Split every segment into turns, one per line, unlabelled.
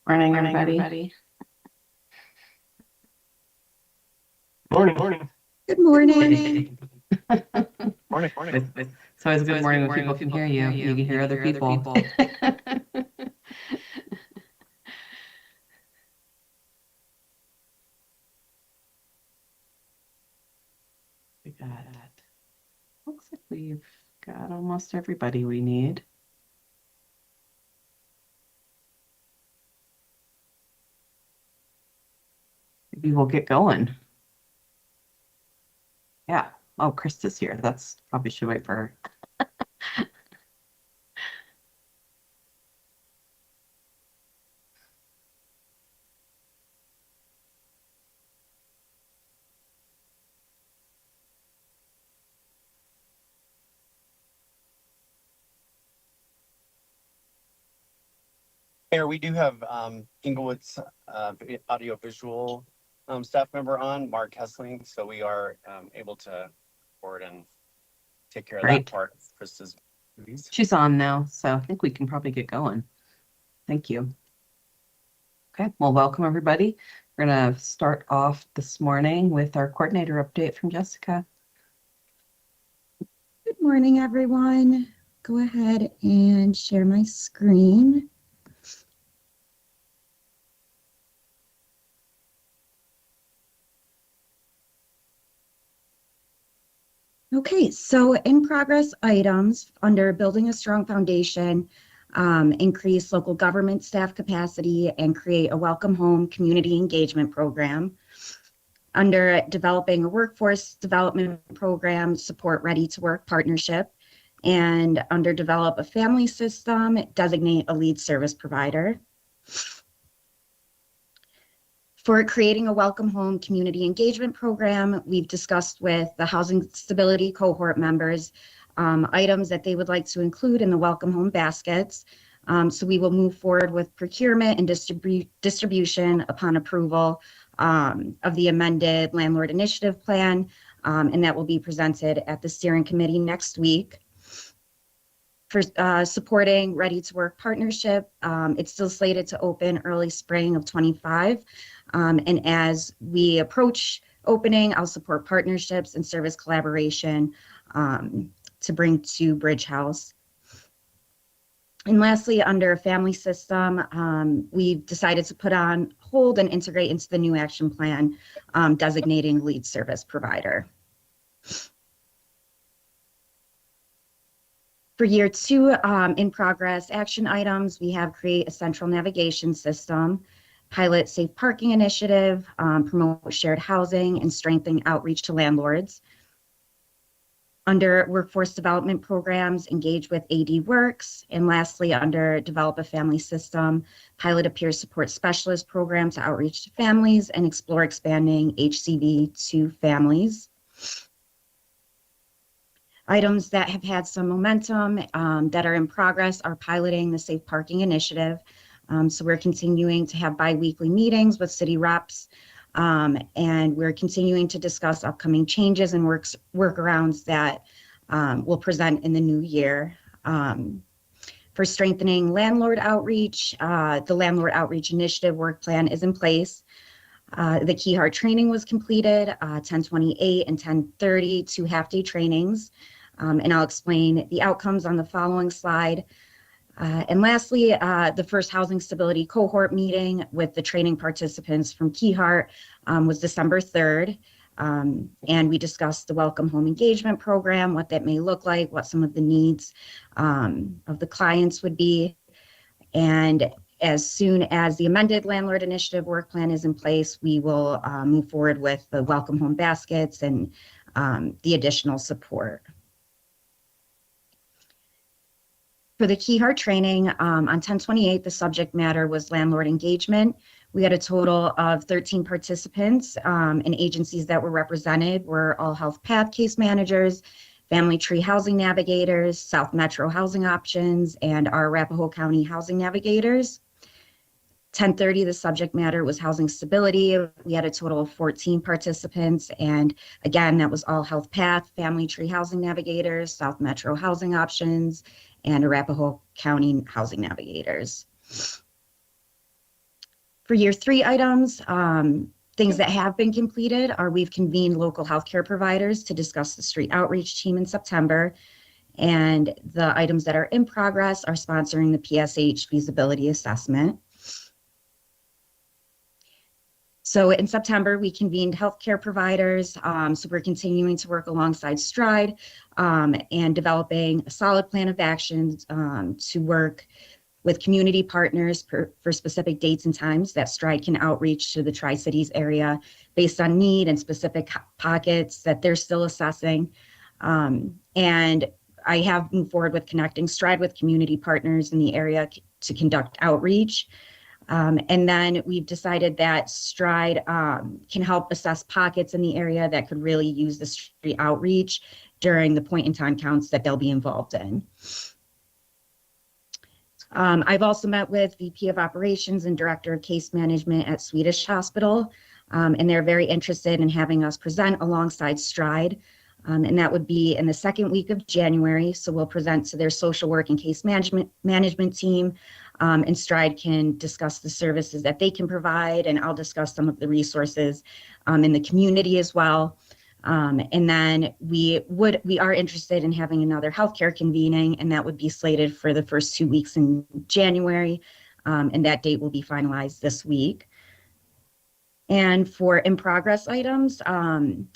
Morning, everybody.
Morning.
Good morning.
Morning.
It's always a good morning when people can hear you. You can hear other people. Looks like we've got almost everybody we need. Maybe we'll get going. Yeah. Oh, Krista's here. That's probably should wait for her.
Mayor, we do have Inglewood's audiovisual staff member on, Mark Hessling, so we are able to record and take care of that part of Krista's duties.
She's on now, so I think we can probably get going. Thank you. Okay, well, welcome everybody. We're going to start off this morning with our coordinator update from Jessica.
Good morning, everyone. Go ahead and share my screen. Okay, so in progress items under building a strong foundation, increase local government staff capacity and create a welcome home community engagement program. Under developing a workforce development program, support ready to work partnership, and under develop a family system, designate a lead service provider. For creating a welcome home community engagement program, we've discussed with the housing stability cohort members items that they would like to include in the welcome home baskets. So we will move forward with procurement and distribution upon approval of the amended landlord initiative plan, and that will be presented at the steering committee next week. For supporting Ready to Work partnership, it's still slated to open early spring of 25. And as we approach opening, I'll support partnerships and service collaboration to bring to Bridge House. And lastly, under family system, we've decided to put on hold and integrate into the new action plan, designating lead service provider. For year 2, in progress action items, we have create a central navigation system, pilot safe parking initiative, promote shared housing, and strengthen outreach to landlords. Under workforce development programs, engage with AD Works. And lastly, under develop a family system, pilot a peer support specialist program to outreach to families and explore expanding HCV to families. Items that have had some momentum that are in progress are piloting the safe parking initiative. So we're continuing to have bi-weekly meetings with city reps, and we're continuing to discuss upcoming changes and workarounds that we'll present in the new year. For strengthening landlord outreach, the landlord outreach initiative work plan is in place. The Key Heart training was completed, 10/28 and 10/30, 2 half-day trainings. And I'll explain the outcomes on the following slide. And lastly, the first housing stability cohort meeting with the training participants from Key Heart was December 3rd. And we discussed the welcome home engagement program, what that may look like, what some of the needs of the clients would be. And as soon as the amended landlord initiative work plan is in place, we will move forward with the welcome home baskets and the additional support. For the Key Heart training, on 10/28, the subject matter was landlord engagement. We had a total of 13 participants, and agencies that were represented were All Health Path case managers, Family Tree Housing Navigators, South Metro Housing Options, and our Arapahoe County Housing Navigators. 10/30, the subject matter was housing stability. We had a total of 14 participants, and again, that was All Health Path, Family Tree Housing Navigators, South Metro Housing Options, and Arapahoe County Housing Navigators. For year 3 items, things that have been completed are we've convened local healthcare providers to discuss the street outreach team in September. And the items that are in progress are sponsoring the PSH feasibility assessment. So in September, we convened healthcare providers. So we're continuing to work alongside Stride and developing a solid plan of action to work with community partners for specific dates and times that Stride can outreach to the Tri-Cities area based on need and specific pockets that they're still assessing. And I have moved forward with connecting Stride with community partners in the area to conduct outreach. And then we've decided that Stride can help assess pockets in the area that could really use the street outreach during the point in time counts that they'll be involved in. I've also met with VP of Operations and Director of Case Management at Swedish Hospital, and they're very interested in having us present alongside Stride. And that would be in the second week of January. So we'll present to their social work and case management team, and Stride can discuss the services that they can provide, and I'll discuss some of the resources in the community as well. And then we are interested in having another healthcare convening, and that would be slated for the first 2 weeks in January, and that date will be finalized this week. And for in progress items,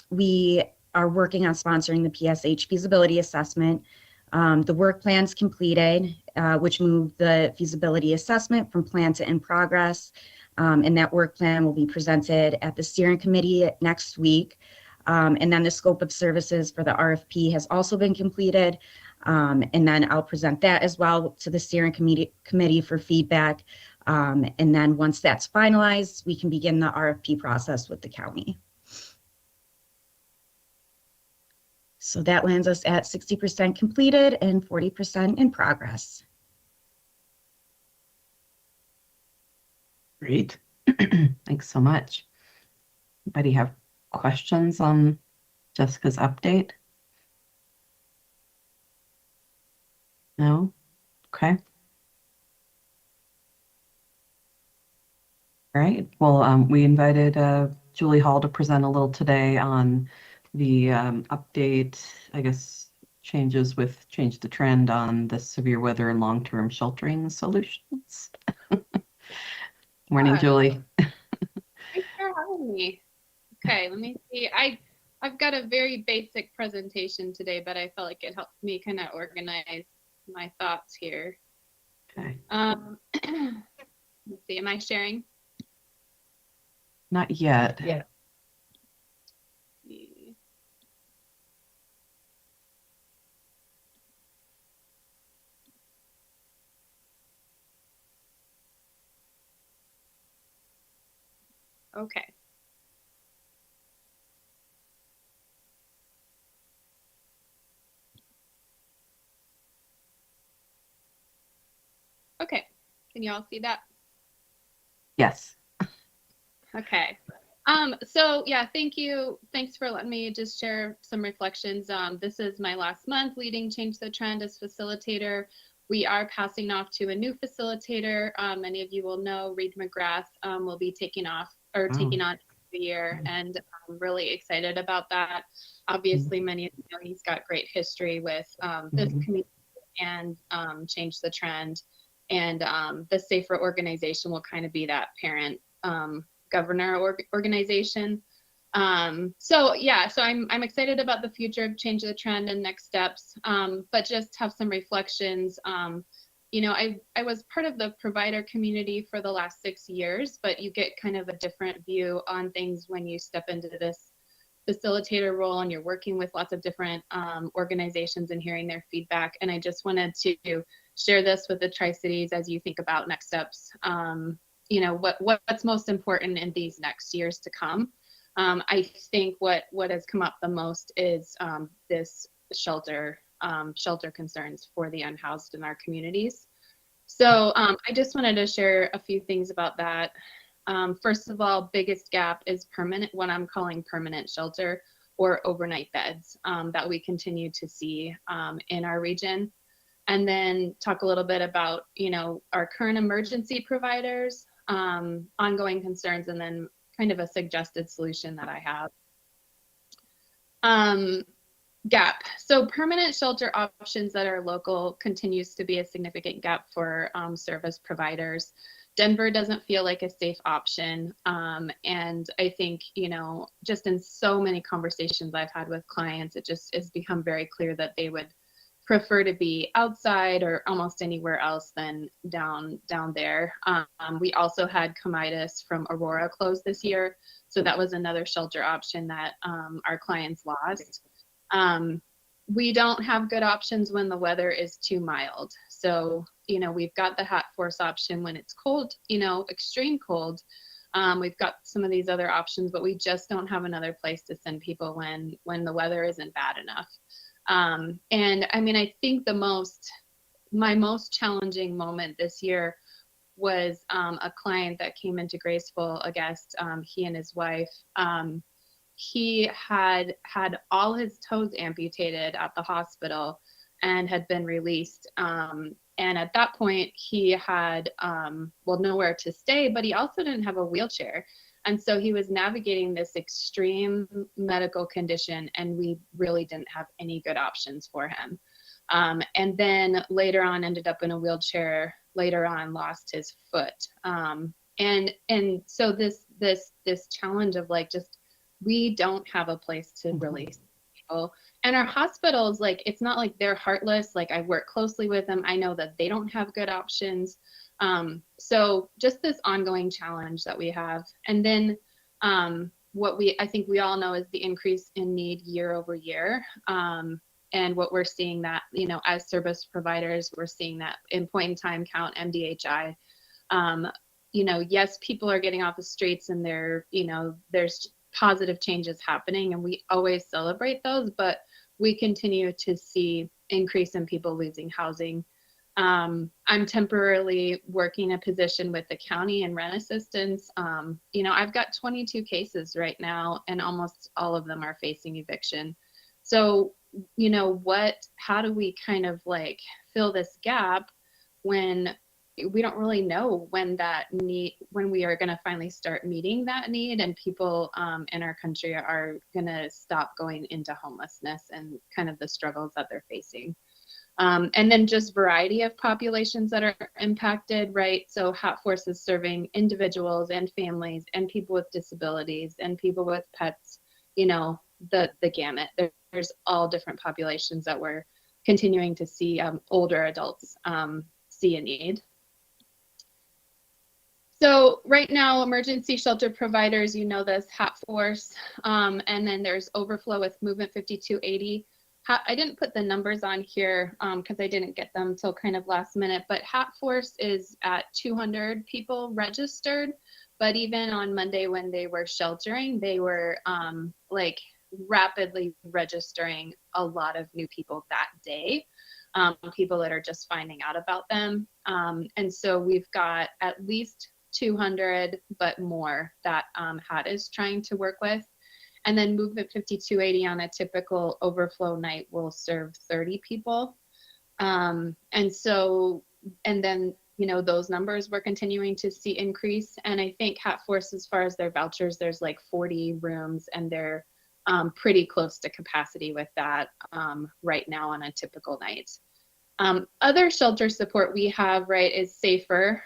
we are working on sponsoring the PSH feasibility assessment. The work plan's completed, which moved the feasibility assessment from plan to in progress, and that work plan will be presented at the steering committee next week. And then the scope of services for the RFP has also been completed. And then I'll present that as well to the steering committee for feedback. And then once that's finalized, we can begin the RFP process with the county. So that lands us at 60% completed and 40% in progress.
Great. Thanks so much. Anybody have questions on Jessica's update? No? Okay. All right. Well, we invited Julie Hall to present a little today on the update, I guess, change the trend on the severe weather and long-term sheltering solutions. Morning, Julie.
Thanks for having me. Okay, let me see. I've got a very basic presentation today, but I felt like it helped me kind of organize my thoughts here.
Okay.
Let's see, am I sharing?
Not yet.
Yeah. Okay. Okay, can you all see that?
Yes.
Okay. So yeah, thank you. Thanks for letting me just share some reflections. This is my last month leading Change the Trend as facilitator. We are passing off to a new facilitator. Many of you will know Reed McGrath will be taking on the year, and I'm really excited about that. Obviously, many of you know he's got great history with this community and Change the Trend, and the Safer organization will kind of be that parent governor organization. So yeah, so I'm excited about the future of Change the Trend and next steps, but just have some reflections. You know, I was part of the provider community for the last 6 years, but you get kind of a different view on things when you step into this facilitator role and you're working with lots of different organizations and hearing their feedback. And I just wanted to share this with the Tri-Cities as you think about next steps. You know, what's most important in these next years to come. I think what has come up the most is this shelter concerns for the unhoused in our communities. So I just wanted to share a few things about that. First of all, biggest gap is what I'm calling permanent shelter or overnight beds that we continue to see in our region. And then talk a little bit about, you know, our current emergency providers. ongoing concerns, and then kind of a suggested solution that I have. Gap. So permanent shelter options that are local continues to be a significant gap for service providers. Denver doesn't feel like a safe option. And I think, you know, just in so many conversations I've had with clients, it just has become very clear that they would prefer to be outside or almost anywhere else than down there. We also had Comidas from Aurora close this year. So that was another shelter option that our clients lost. We don't have good options when the weather is too mild. So, you know, we've got the Hat Force option when it's cold, you know, extreme cold. We've got some of these other options, but we just don't have another place to send people when the weather isn't bad enough. And I mean, I think my most challenging moment this year was a client that came into Graceful, a guest, he and his wife. He had all his toes amputated at the hospital and had been released. And at that point, he had, nowhere to stay, but he also didn't have a wheelchair. And so he was navigating this extreme medical condition, and we really didn't have any good options for him. And then later on ended up in a wheelchair, later on lost his foot. And so this challenge of like, just, we don't have a place to really see people. And our hospitals, like, it's not like they're heartless. Like, I work closely with them. I know that they don't have good options. So just this ongoing challenge that we have. And then I think we all know is the increase in need year over year. And what we're seeing that, you know, as service providers, we're seeing that in point in time count, MDHI. You know, yes, people are getting off the streets and there's positive changes happening, and we always celebrate those, but we continue to see increase in people losing housing. I'm temporarily working a position with the county in rent assistance. You know, I've got 22 cases right now, and almost all of them are facing eviction. So, you know, how do we kind of like fill this gap when we don't really know when we are going to finally start meeting that need, and people in our country are going to stop going into homelessness and kind of the struggles that they're facing. And then just variety of populations that are impacted, right? So Hat Force is serving individuals and families and people with disabilities and people with pets, you know, the gamut. There's all different populations that we're continuing to see older adults see a need. So right now, emergency shelter providers, you know this, Hat Force, and then there's overflow with Movement 5280. I didn't put the numbers on here because I didn't get them till kind of last minute, but Hat Force is at 200 people registered. But even on Monday when they were sheltering, they were like rapidly registering a lot of new people that day, people that are just finding out about them. And so we've got at least 200, but more that HAT is trying to work with. And then Movement 5280 on a typical overflow night will serve 30 people. And then, you know, those numbers we're continuing to see increase. And I think Hat Force, as far as their vouchers, there's like 40 rooms, and they're pretty close to capacity with that right now on a typical night. Other shelter support we have, right, is Safer.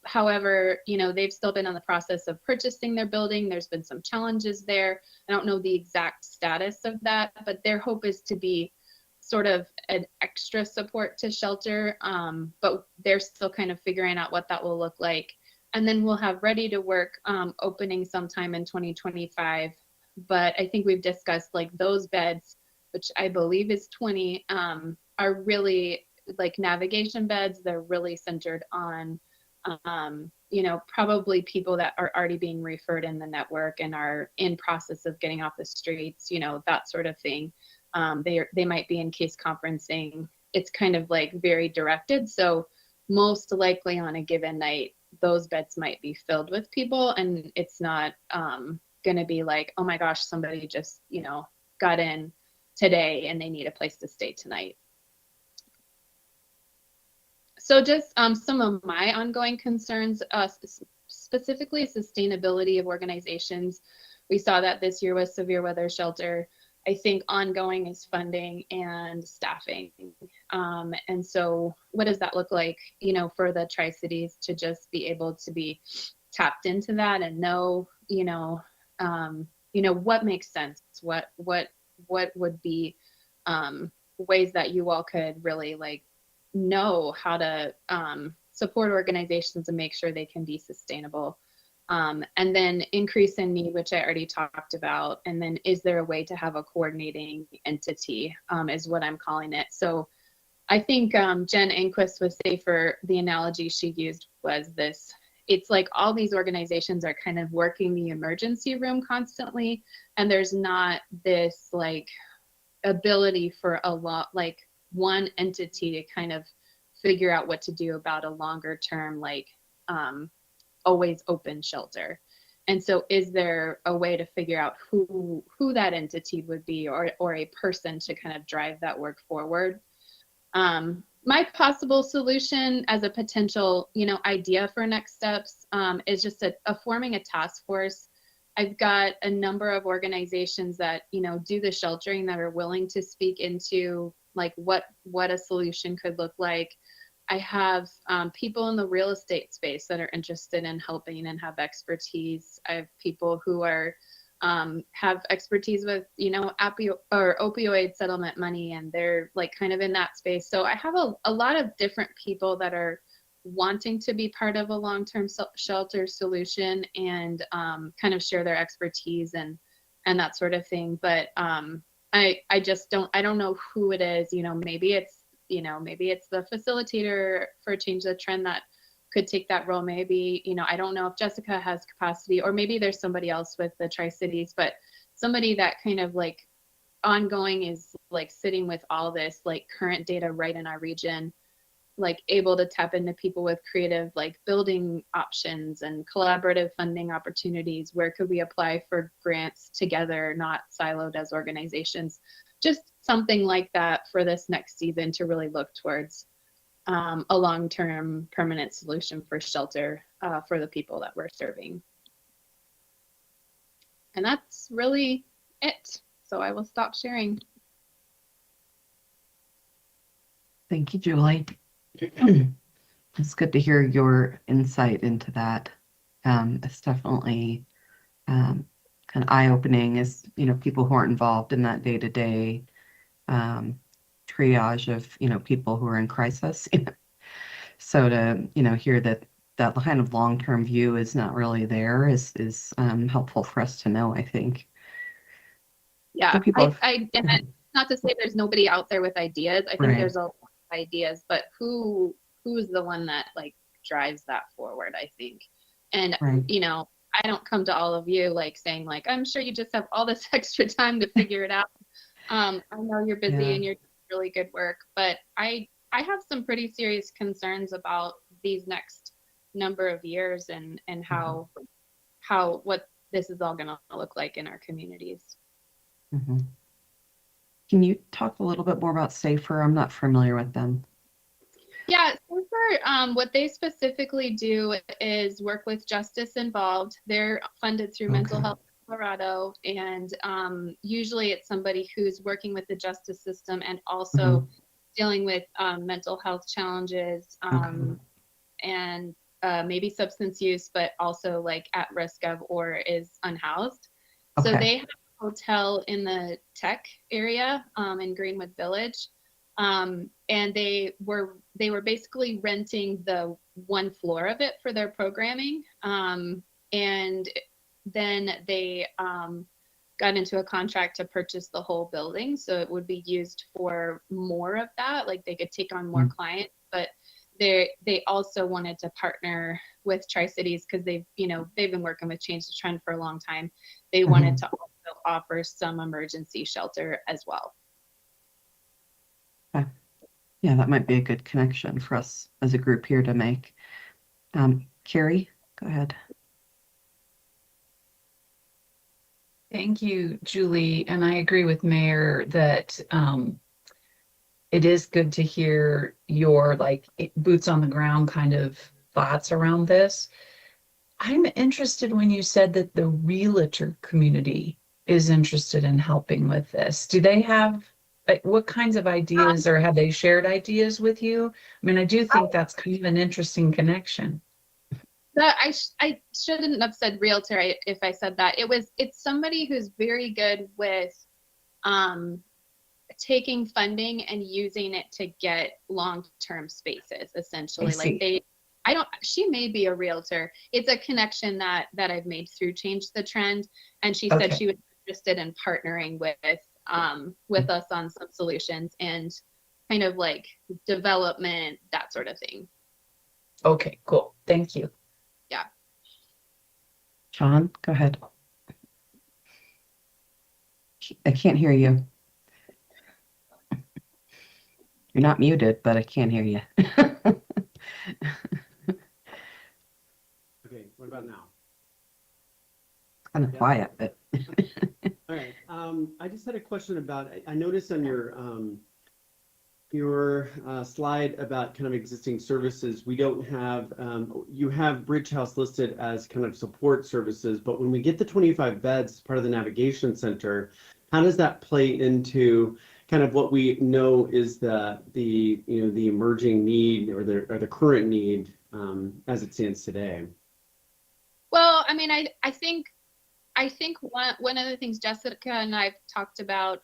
However, you know, they've still been in the process of purchasing their building. There's been some challenges there. I don't know the exact status of that, but their hope is to be sort of an extra support to shelter, but they're still kind of figuring out what that will look like. And then we'll have Ready to Work opening sometime in 2025. But I think we've discussed like those beds, which I believe is 20, are really like navigation beds. They're really centered on, you know, probably people that are already being referred in the network and are in process of getting off the streets, you know, that sort of thing. They might be in case conferencing. It's kind of like very directed. So most likely on a given night, those beds might be filled with people, and it's not going to be like, oh my gosh, somebody just, you know, got in today and they need a place to stay tonight. So just some of my ongoing concerns, specifically sustainability of organizations. We saw that this year with severe weather shelter. I think ongoing is funding and staffing. And so what does that look like, you know, for the Tri-Cities to just be able to be tapped into that and know, what makes sense, what would be ways that you all could really like know how to support organizations and make sure they can be sustainable. And then increase in need, which I already talked about. And then is there a way to have a coordinating entity is what I'm calling it. So I think Jen Enquist was safer. The analogy she used was this. It's like all these organizations are kind of working the emergency room constantly. And there's not this like ability for a lot, like one entity to kind of figure out what to do about a longer term, like always open shelter. And so is there a way to figure out who that entity would be, or a person to kind of drive that work forward? My possible solution as a potential, idea for next steps is just forming a task force. I've got a number of organizations that, do the sheltering that are willing to speak into like what a solution could look like. I have people in the real estate space that are interested in helping and have expertise. I have people who are have expertise with, opioid settlement money, and they're like kind of in that space. So I have a lot of different people that are wanting to be part of a long-term shelter solution and kind of share their expertise and that sort of thing. But I don't know who it is. Maybe it's the facilitator for Change the Trend that could take that role. Maybe, I don't know if Jessica has capacity, or maybe there's somebody else with the Tri-Cities, but somebody that kind of like ongoing is like sitting with all this like current data right in our region, like able to tap into people with creative like building options and collaborative funding opportunities. Where could we apply for grants together, not siloed as organizations? Just something like that for this next season to really look towards a long-term permanent solution for shelter for the people that we're serving. And that's really it. So I will stop sharing.
Thank you, Julie. It's good to hear your insight into that. It's definitely kind of eye-opening as, people who aren't involved in that day-to-day triage of, people who are in crisis. So to, hear that kind of long-term view is not really there is helpful for us to know, I think.
Yeah, not to say there's nobody out there with ideas. I think there's a lot of ideas, but who's the one that like drives that forward, I think. And I don't come to all of you like saying like, I'm sure you just have all this extra time to figure it out. I know you're busy and you're doing really good work, but I have some pretty serious concerns about these next number of years and how what this is all going to look like in our communities.
Mm-hmm. Can you talk a little bit more about SAFER? I'm not familiar with them.
Yeah, SAFER, what they specifically do is work with Justice Involved. They're funded through Mental Health Colorado, and usually it's somebody who's working with the justice system and also dealing with mental health challenges and maybe substance use, but also like at risk of or is unhoused. So they have a hotel in the tech area in Greenwood Village. And they were basically renting the one floor of it for their programming. And then they got into a contract to purchase the whole building. So it would be used for more of that. Like they could take on more clients, but they also wanted to partner with Tri-Cities because they've been working with Change the Trend for a long time. They wanted to also offer some emergency shelter as well.
Okay. Yeah, that might be a good connection for us as a group here to make. Carrie, go ahead.
Thank you, Julie. And I agree with Mayor that it is good to hear your boots on the ground kind of thoughts around this. I'm interested when you said that the realtor community is interested in helping with this. Do they have, what kinds of ideas, or have they shared ideas with you? I mean, I do think that's kind of an interesting connection.
I shouldn't have said realtor if I said that. It's somebody who's very good with taking funding and using it to get long-term spaces, essentially. Like she may be a realtor. It's a connection that I've made through Change the Trend, and she said she was interested in partnering with us on some solutions and kind of like development, that sort of thing.
Okay, cool. Thank you.
Yeah.
Sean, go ahead. I can't hear you. You're not muted, but I can't hear you.
Okay, what about now?
Kind of quiet, but
All right. I just had a question about, I noticed on your slide about kind of existing services, we don't have, you have Bridge House listed as kind of support services, but when we get the 25 beds as part of the navigation center, how does that play into kind of what we know is the emerging need or the current need as it stands today?
Well, I mean, I think one of the things Jessica and I've talked about,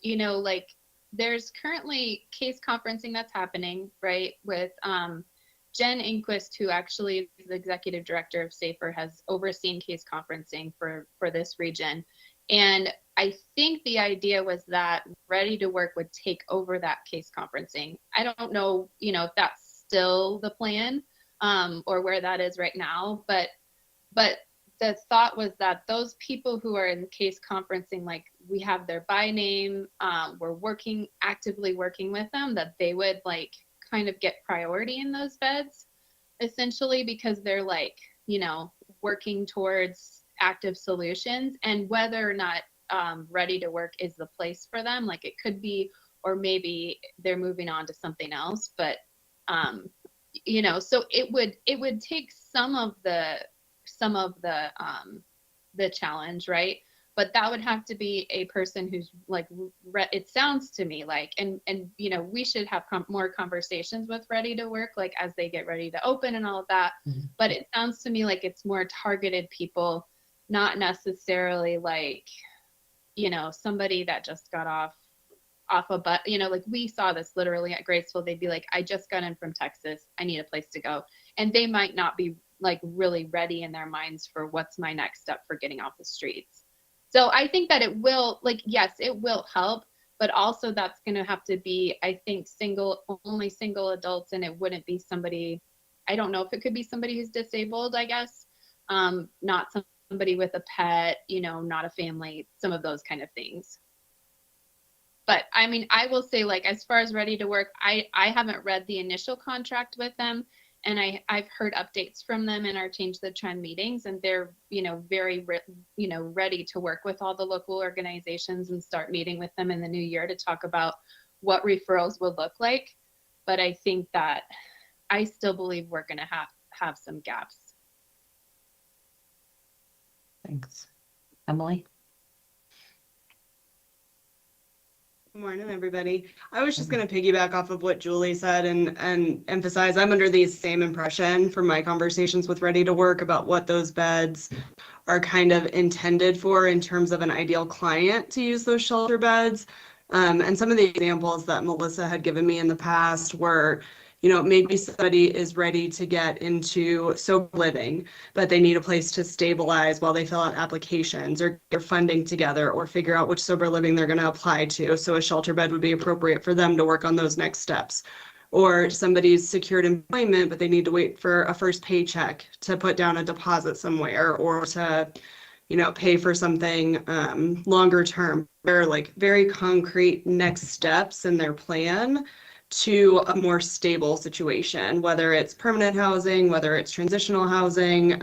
like there's currently case conferencing that's happening, right, with Jen Inquist, who actually is the executive director of SAFER, has overseen case conferencing for this region. And I think the idea was that Ready to Work would take over that case conferencing. I don't know, if that's still the plan or where that is right now, but the thought was that those people who are in case conferencing, like we have their by name, we're actively working with them, that they would like kind of get priority in those beds, essentially, because they're like, working towards active solutions. And whether or not Ready to Work is the place for them, like it could be, or maybe they're moving on to something else. But so it would take some of the challenge, right? But that would have to be a person who's like, it sounds to me like, and we should have more conversations with Ready to Work, like as they get ready to open and all of that. Mm-hmm. But it sounds to me like it's more targeted people, not necessarily like, somebody that just got off a butt, like we saw this literally at Graceful. They'd be like, I just got in from Texas, I need a place to go. And they might not be like really ready in their minds for what's my next step for getting off the streets. So I think that it will, like, yes, it will help, but also that's going to have to be, I think, only single adults, and it wouldn't be somebody, I don't know if it could be somebody who's disabled, I guess, not somebody with a pet, not a family, some of those kind of things. But I mean, I will say, like, as far as Ready to Work, I haven't read the initial contract with them. And I've heard updates from them in our Change the Trend meetings, and they're, very, ready to work with all the local organizations and start meeting with them in the new year to talk about what referrals will look like. But I think that I still believe we're going to have some gaps.
Thanks. Emily?
Good morning, everybody. I was just going to piggyback off of what Julie said and emphasize I'm under the same impression from my conversations with Ready to Work about what those beds are kind of intended for in terms of an ideal client to use those shelter beds. And some of the examples that Melissa had given me in the past were, maybe somebody is ready to get into sober living, but they need a place to stabilize while they fill out applications or get funding together or figure out which sober living they're going to apply to. So a shelter bed would be appropriate for them to work on those next steps. Or somebody's secured employment, but they need to wait for a first paycheck to put down a deposit somewhere or to, pay for something longer term. They're like very concrete next steps in their plan to a more stable situation, whether it's permanent housing, whether it's transitional housing,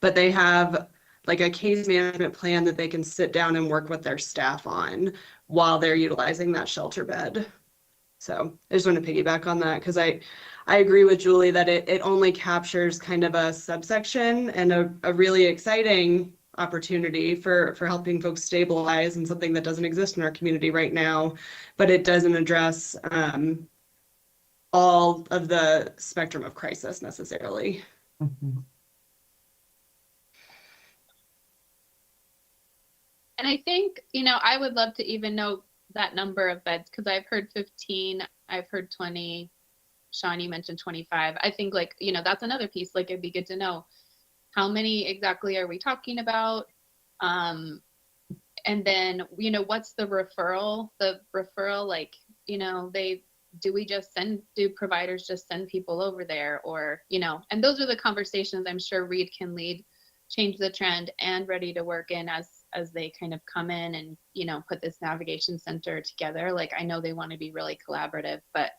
but they have like a case management plan that they can sit down and work with their staff on while they're utilizing that shelter bed. So I just want to piggyback on that because I agree with Julie that it only captures kind of a subsection and a really exciting opportunity for helping folks stabilize and something that doesn't exist in our community right now, but it doesn't address all of the spectrum of crisis necessarily.
Mhm.
And I think, I would love to even know that number of beds because I've heard 15, I've heard 20. Sean, you mentioned 25. I think that's another piece. Like it'd be good to know how many exactly are we talking about? And then, what's the referral? The referral, do providers just send people over there or, and those are the conversations I'm sure Reed can lead Change the Trend and Ready to Work in as they kind of come in and, put this navigation center together. Like I know they want to be really collaborative, but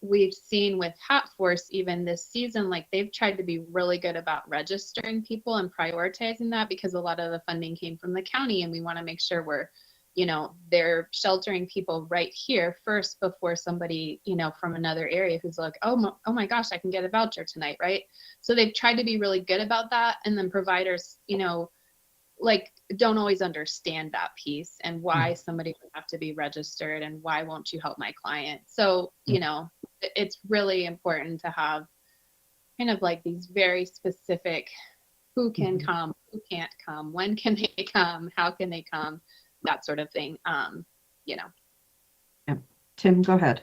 we've seen with Hat Force even this season, like they've tried to be really good about registering people and prioritizing that because a lot of the funding came from the county and we want to make sure we're, they're sheltering people right here first before somebody, from another area who's like, oh my gosh, I can get a voucher tonight, right? So they've tried to be really good about that. And then providers, don't always understand that piece and why somebody would have to be registered and why won't you help my client? So, it's really important to have kind of like these very specific who can come, who can't come, when can they come, how can they come, that sort of thing.
Yeah. Tim, go ahead.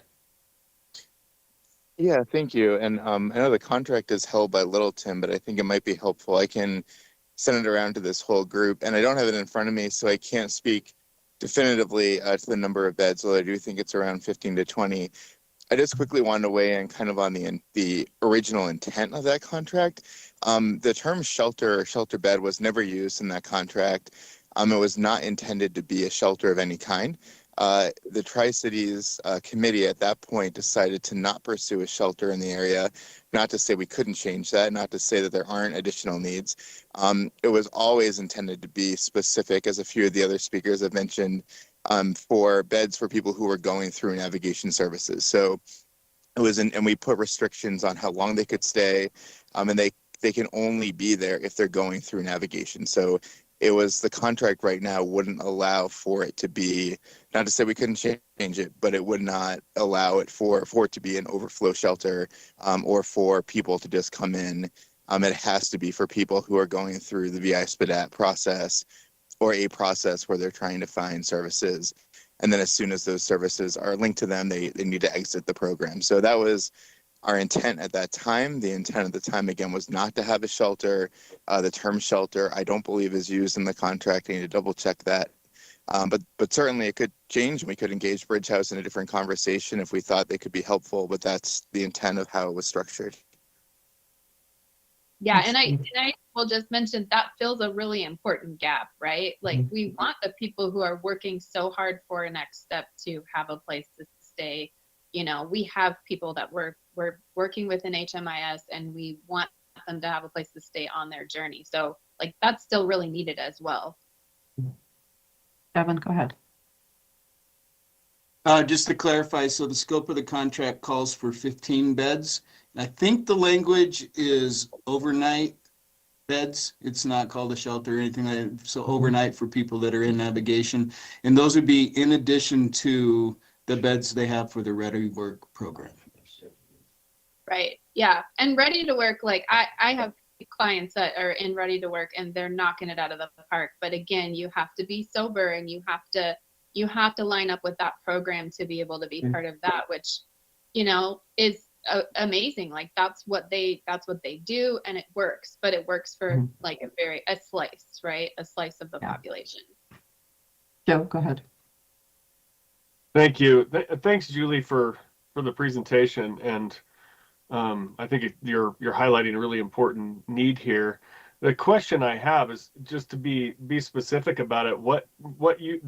Yeah, thank you. And I know the contract is held by Littleton, but I think it might be helpful. I can send it around to this whole group, and I don't have it in front of me, so I can't speak definitively to the number of beds, although I do think it's around 15 to 20. I just quickly wanted to weigh in kind of on the original intent of that contract. The term shelter or shelter bed was never used in that contract. It was not intended to be a shelter of any kind. The Tri-Cities committee at that point decided to not pursue a shelter in the area, not to say we couldn't change that, not to say that there aren't additional needs. It was always intended to be specific, as a few of the other speakers have mentioned, for beds for people who were going through navigation services. So it was, and we put restrictions on how long they could stay, and they can only be there if they're going through navigation. So it was, the contract right now wouldn't allow for it to be, not to say we couldn't change it, but it would not allow it for it to be an overflow shelter, or for people to just come in. It has to be for people who are going through the VI-SPDAT process or a process where they're trying to find services. And then as soon as those services are linked to them, they need to exit the program. So that was our intent at that time. The intent at the time, again, was not to have a shelter. The term shelter, I don't believe, is used in the contract. I need to double check that. But certainly it could change, and we could engage Bridge House in a different conversation if we thought they could be helpful, but that's the intent of how it was structured.
Yeah, and I will just mention that fills a really important gap, right? Like we want the people who are working so hard for a next step to have a place to stay. We have people that we're working with in HMIS, and we want them to have a place to stay on their journey. So like that's still really needed as well.
Evan, go ahead.
Just to clarify, so the scope of the contract calls for 15 beds. I think the language is overnight beds. It's not called a shelter or anything like that. So overnight for people that are in navigation. And those would be in addition to the beds they have for the Ready to Work program.
Right. Yeah. And Ready to Work, like I have clients that are in Ready to Work and they're knocking it out of the park. But again, you have to be sober and you have to line up with that program to be able to be part of that, which, is amazing. Like that's what they do, and it works, but it works for like a slice, right? A slice of the population.
Joe, go ahead.
Thank you. Thanks, Julie, for the presentation. And I think you're highlighting a really important need here. The question I have is just to be specific about it.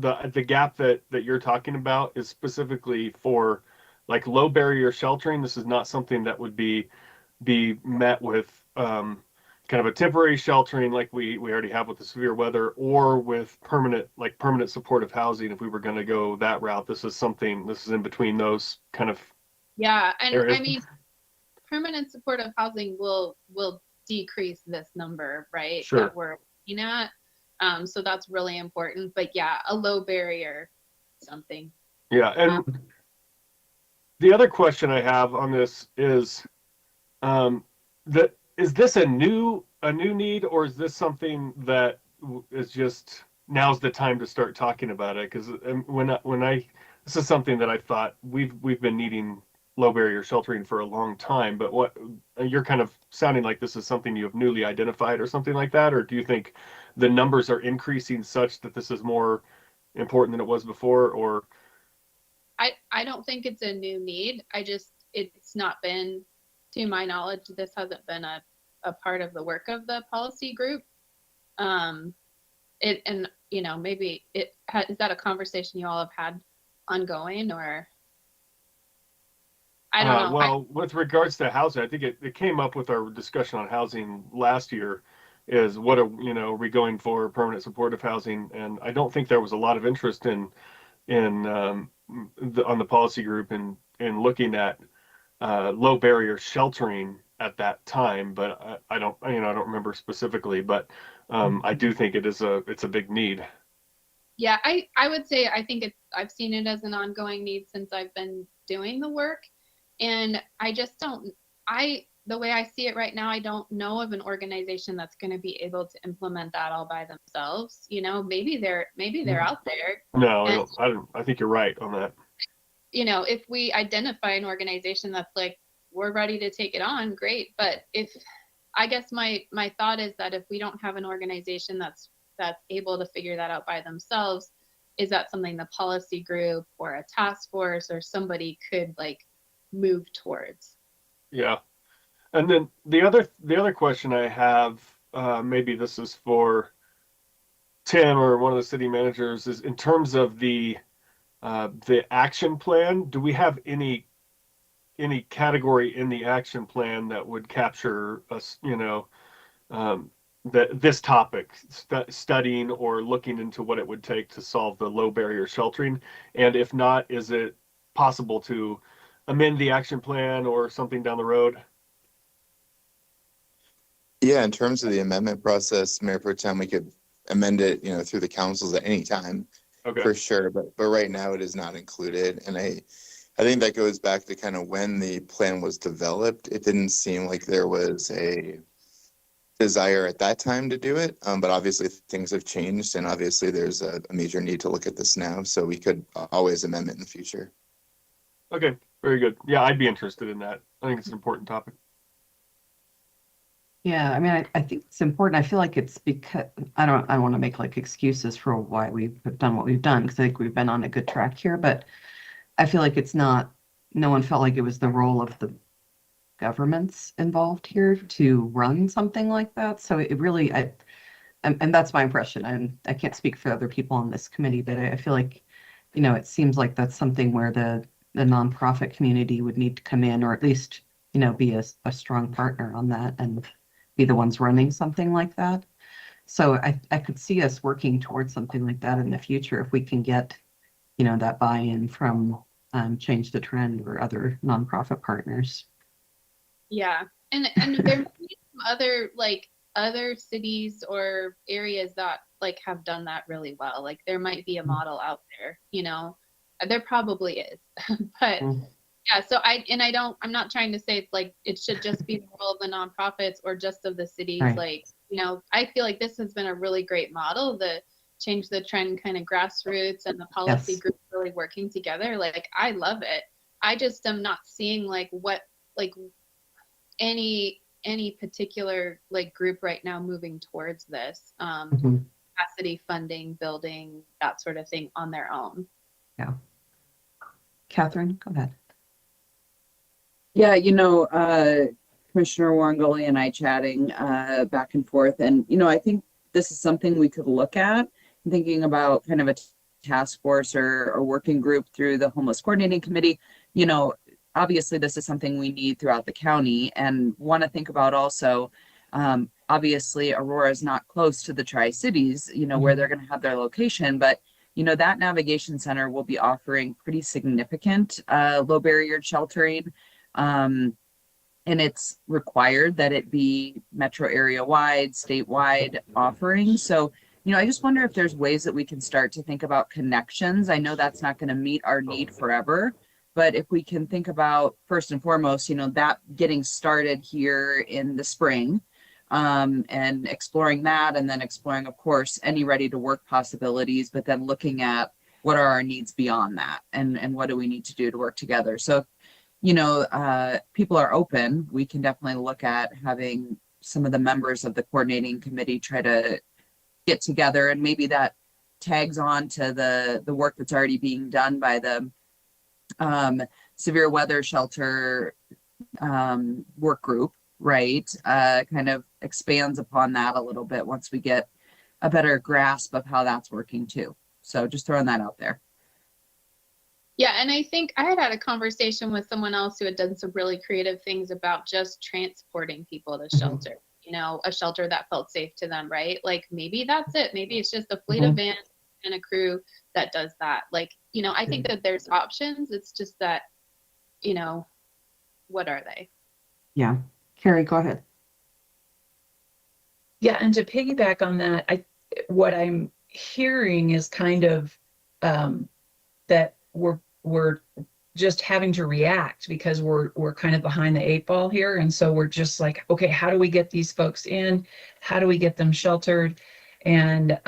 The gap that you're talking about is specifically for like low barrier sheltering. This is not something that would be met with kind kind of a temporary sheltering like we already have with the severe weather, or with permanent supportive housing if we were going to go that route. This is in between those kind of
Yeah, and
areas.
I mean, permanent supportive housing will decrease this number, right?
Sure.
That we're looking at. So that's really important. But yeah, a low barrier something.
Yeah, and the other question I have on this is is this a new need, or is this something that is just now's the time to start talking about it? Because this is something that I thought we've been needing low barrier sheltering for a long time, but what you're kind of sounding like this is something you have newly identified or something like that, or do you think the numbers are increasing such that this is more important than it was before? Or
I don't think it's a new need. It's not been, to my knowledge, this hasn't been a part of the work of the policy group. Maybe is that a conversation you all have had ongoing, or I don't know.
Well, with regards to housing, I think it came up with our discussion on housing last year, is what are we going for permanent supportive housing, and I don't think there was a lot of interest on the policy group in looking at low barrier sheltering at that time, but I don't remember specifically, but I do think it's a big need.
Yeah, I would say I've seen it as an ongoing need since I've been doing the work, and the way I see it right now, I don't know of an organization that's going to be able to implement that all by themselves. Maybe they're out there.
No, I think you're right on that.
If we identify an organization that's like, we're ready to take it on, great. But I guess my thought is that if we don't have an organization that's able to figure that out by themselves, is that something the policy group or a task force or somebody could move towards?
Yeah. And then the other question I have, maybe this is for Tim or one of the city managers, is in terms of the action plan. Do we have any category in the action plan that would capture us, this topic, studying or looking into what it would take to solve the low barrier sheltering? And if not, is it possible to amend the action plan or something down the road?
Yeah, in terms of the amendment process, Mayor Pro Tem, we could amend it, through the councils at any time.
Okay.
For sure, but right now it is not included, and I think that goes back to kind of when the plan was developed. It didn't seem like there was a desire at that time to do it, but obviously things have changed, and obviously there's a major need to look at this now, so we could always amend it in the future.
Okay, very good. Yeah, I'd be interested in that. I think it's an important topic.
Yeah, I mean, I think it's important. I feel like it's because I don't want to make excuses for why we've done what we've done, because I think we've been on a good track here, but I feel like no one felt like it was the role of the governments involved here to run something like that. So it really, and that's my impression. And I can't speak for other people on this committee, but I feel like, it seems like that's something where the nonprofit community would need to come in, or at least, be a strong partner on that and be the ones running something like that. So I could see us working towards something like that in the future if we can get, that buy-in from Change the Trend or other nonprofit partners.
Yeah, and there may be some other cities or areas that have done that really well. There might be a model out there, there probably is, but yeah. So I'm not trying to say it's it should just be the role of the nonprofits or just of the cities.
Right.
I feel like this has been a really great model, the Change the Trend kind of grassroots and the policy group really working together. I love it. I just am not seeing any particular group right now moving towards this capacity funding, building, that sort of thing on their own.
Yeah. Catherine, go ahead.
Yeah, Commissioner Warngoli and I chatting back and forth, and I think this is something we could look at. I'm thinking about kind of a task force or a working group through the Homeless Coordinating Committee. Obviously this is something we need throughout the county, and want to think about also Obviously, Aurora is not close to the Tri-Cities, where they're going to have their location, but that navigation center will be offering pretty significant low barrier sheltering. And it's required that it be metro area wide, statewide offering. So, I just wonder if there's ways that we can start to think about connections. I know that's not going to meet our need forever, but if we can think about first and foremost, that getting started here in the spring, and exploring that, and then exploring, of course, any ready to work possibilities, but then looking at what are our needs beyond that, and what do we need to do to work together. So people are open, we can definitely look at having some of the members of the coordinating committee try to get together, and maybe that tags on to the work that's already being done by the severe weather shelter work group, right? Kind of expands upon that a little bit once we get a better grasp of how that's working too. So just throwing that out there.
Yeah, and I think I had a conversation with someone else who had done some really creative things about just transporting people to shelter, a shelter that felt safe to them, right? Like maybe that's it. Maybe it's just a fleet of vans and a crew that does that. Like, I think that there's options. It's just that, what are they?
Yeah. Carrie, go ahead.
Yeah, and to piggyback on that, what I'm hearing is kind of that we're just having to react because we're kind of behind the 8 ball here, and so we're just like, okay, how do we get these folks in? How do we get them sheltered? And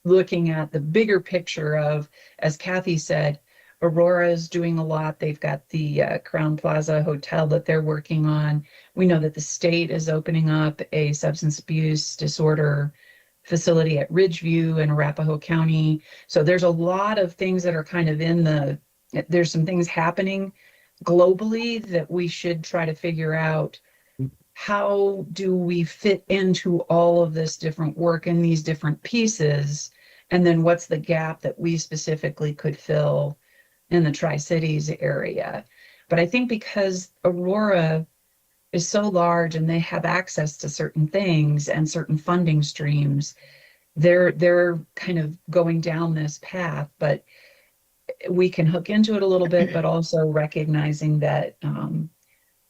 looking at the bigger picture of, as Kathy said, Aurora is doing a lot. They've got the Crown Plaza Hotel that they're working on. We know that the state is opening up a substance abuse disorder facility at Ridgeview in Arapahoe County. So there's a lot of things that are kind of there's some things happening globally that we should try to figure out. How do we fit into all of this different work in these different pieces? And then what's the gap that we specifically could fill in the Tri-Cities area? But I think because Aurora is so large and they have access to certain things and certain funding streams, they're kind of going down this path, but we can hook into it a little bit, but also recognizing that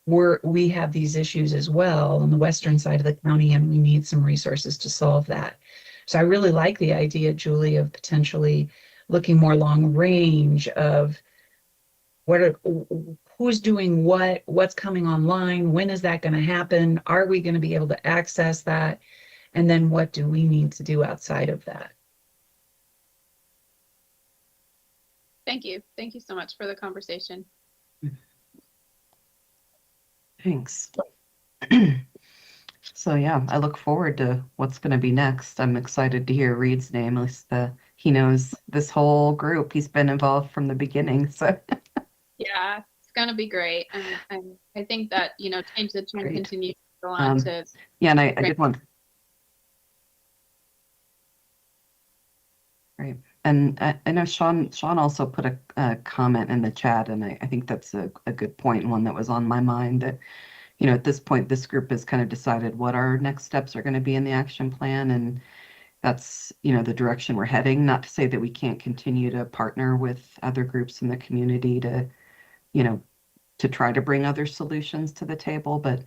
we have these issues as well on the western side of the county, and we need some resources to solve that. So I really like the idea, Julie, of potentially looking more long range of who's doing what's coming online, when is that going to happen, are we going to be able to access that, and then what do we need to do outside of that?
Thank you so much for the conversation.
Thanks. So yeah, I look forward to what's going to be next. I'm excited to hear Reed's name. At least he knows this whole group. He's been involved from the beginning. So
yeah, it's going to be great. And I think that, Change the Trend
Great.
continues to go on to.
yeah, and I did want. Right. And I know Sean also put a comment in the chat, and I think that's a good point, and one that was on my mind, that at this point this group has kind of decided what our next steps are going to be in the action plan, and that's the direction we're heading. Not to say that we can't continue to partner with other groups in the community to to try to bring other solutions to the table, but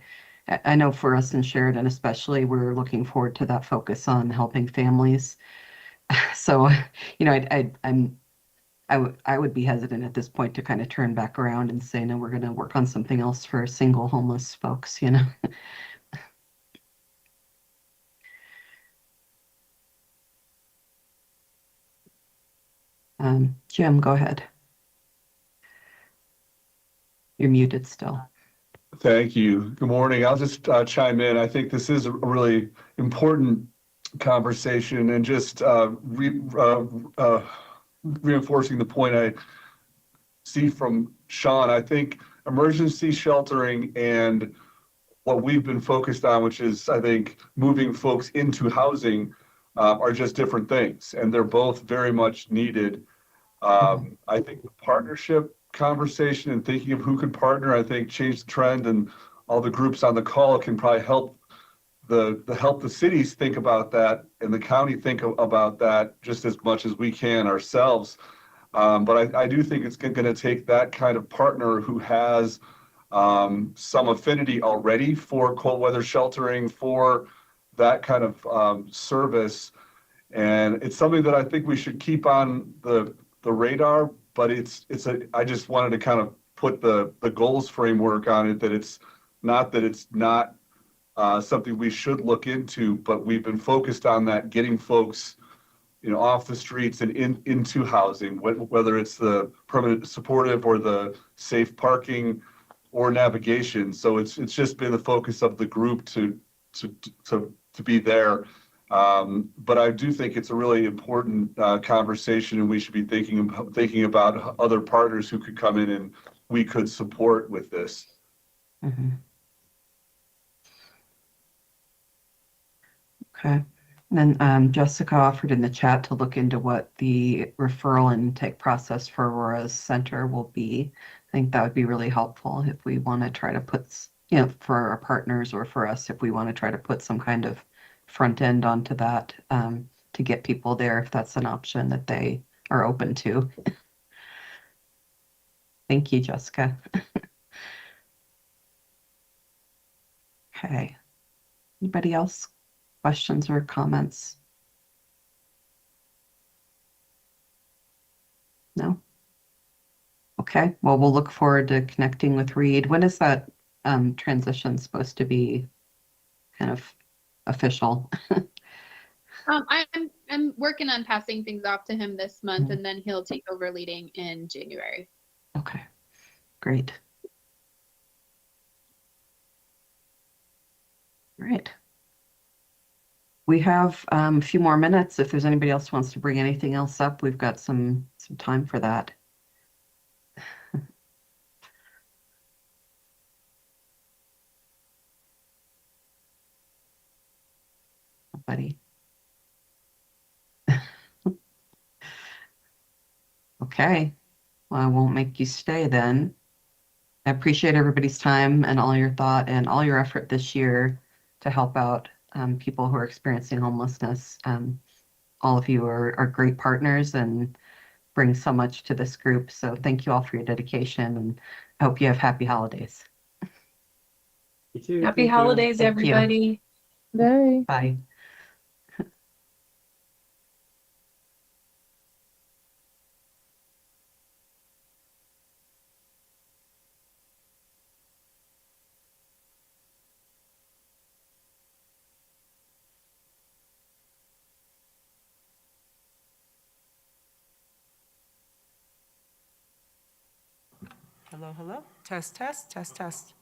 I know for us in Sheridan especially, we're looking forward to that focus on helping families. So, I would be hesitant at this point to kind of turn back around and say, no, we're going to work on something else for single homeless folks, Jim, go ahead. You're muted still.
Thank you. Good morning. I'll just chime in. I think this is a really important conversation, and just reinforcing the point I see from Sean. I think emergency sheltering and what we've been focused on, which is, I think, moving folks into housing, are just different things, and they're both very much needed. I think the partnership conversation and thinking of who could partner, I think Change the Trend and all the groups on the call can probably help the help the cities think about that and the county think about that just as much as we can ourselves. But I do think it's going to take that kind of partner who has some affinity already for cold weather sheltering, for that kind of service. And it's something that I think we should keep on the radar, but I just wanted to kind of put the goals framework on it, that it's not something we should look into, but we've been focused on that, getting folks, off the streets and into housing, whether it's the permanent supportive or the safe parking or navigation. So it's just been the focus of the group to be there. But I do think it's a really important conversation, and we should be thinking about other partners who could come in and we could support with this.
Mm-hmm. Okay. And then Jessica offered in the chat to look into what the referral and intake process for Aurora's center will be. I think that would be really helpful if we want to try to put, for our partners or for us, if we want to try to put some kind of front end onto that to get people there, if that's an option that they are open to. Thank you, Jessica. Okay. Anybody else? Questions or comments? No? Okay, well, we'll look forward to connecting with Reed. When is that transition supposed to be kind of official?
I'm working on passing things off to him this month, and then he'll take over leading in January.
Okay, great. All right. We have a few more minutes. If there's anybody else who wants to bring anything else up, we've got some time for that. Buddy. Okay, well, I won't make you stay then. I appreciate everybody's time and all your thought and all your effort this year to help out people who are experiencing homelessness. All of you are great partners and bring so much to this group. So thank you all for your dedication, and I hope you have happy holidays.
You too.
Happy
Thank you.
holidays,
Thank you.
everybody.
Bye.
Bye.
Hello, hello. Test, test, test, test.